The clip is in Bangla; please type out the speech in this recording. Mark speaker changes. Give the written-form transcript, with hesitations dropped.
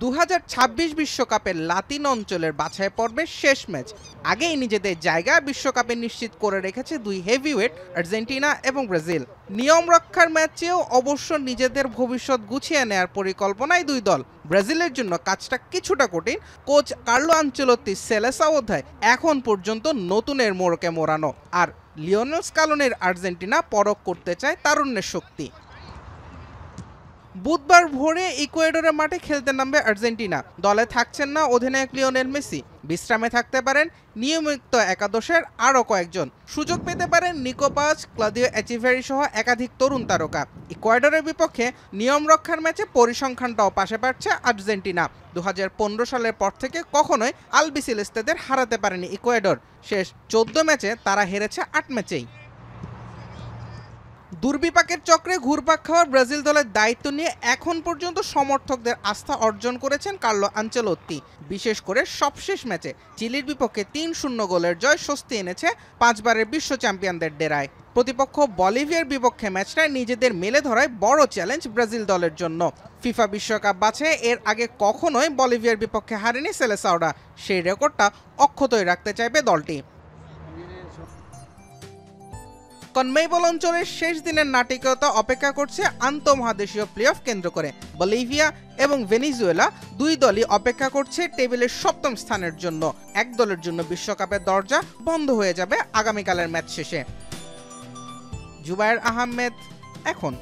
Speaker 1: 2026 বিশ্বকাপের লাতিন অঞ্চলের বাছাই পর্বের শেষ ম্যাচ। আগেই নিজেদের জায়গা বিশ্বকাপে নিশ্চিত করে রেখেছে দুই হেভিওয়েট আর্জেন্টিনা এবং ব্রাজিল। নিয়ম রক্ষার ম্যাচেও অবশ্য নিজেদের ভবিষ্যৎ গুছিয়ে নেয়ার পরিকল্পনায় দুই দল। ব্রাজিলের জন্য কাজটা কিছুটা কঠিন। কোচ কার্লো আনচেলত্তির সেলেসাও অধ্যায় এখন পর্যন্ত নতুনের মোড়কে মোড়ানো, আর লিওনেল স্কালোনির আর্জেন্টিনা পরখ করতে চায় তারুণ্যের শক্তি। বুধবার ভোরে ইকুয়েডরের মাঠে খেলতে নামবে আর্জেন্টিনা। দলে থাকছেন না অধিনায়ক লিওনেল মেসি, বিশ্রামে থাকতে পারেন নিয়মিত একাদশের আরও কয়েকজন। সুযোগ পেতে পারেন নিকো পাজ, ক্লদিও এচিভেরি সহ একাধিক তরুণ তারকা। ইকুয়েডরের বিপক্ষে নিয়ম রক্ষার ম্যাচে পরিসংখ্যানটাও পাশে পাচ্ছে আর্জেন্টিনা। 2015 সালের পর থেকে কখনোই আলবিসেলেস্তেদের হারাতে পারেনি ইকুয়েডর। শেষ 14 ম্যাচে তারা হেরেছে 8 ম্যাচেই। দুর্বিপাকের চক্রে ঘুরপাক খাওয়া ব্রাজিল দলের দায়িত্ব নিয়ে এখন পর্যন্ত সমর্থকদের আস্থা অর্জন করেছেন কার্লো আনচেলত্তি। বিশেষ করে সবশেষ ম্যাচে চিলির বিপক্ষে 3-0 গোলের জয় স্বস্তি এনেছে 5 বারের বিশ্ব চ্যাম্পিয়নদের ডেরায়। প্রতিপক্ষ বলিভিয়ার বিপক্ষে ম্যাচটায় নিজেদের মেলে ধরায় বড় চ্যালেঞ্জ ব্রাজিল দলের জন্য। ফিফা বিশ্বকাপ বাছাইয়ে এর আগে কখনোই বলিভিয়ার বিপক্ষে হারেনি সেলেসাওরা। সেই রেকর্ডটা অক্ষতই রাখতে চাইবে দলটি। কনমেবল অঞ্চলের শেষ দিনের নাটকীয়তা অপেক্ষা করছে আন্তঃমহাদেশীয় প্লে অফ কেন্দ্র করে। বলিভিয়া এবং ভেনিজুয়েলা দুই দলই অপেক্ষা করছে টেবিলের 7ম স্থানের জন্য। এক দলের জন্য বিশ্বকাপের দরজা বন্ধ হয়ে যাবে আগামীকালের ম্যাচ শেষে। জুবায়ের আহমেদ, এখন।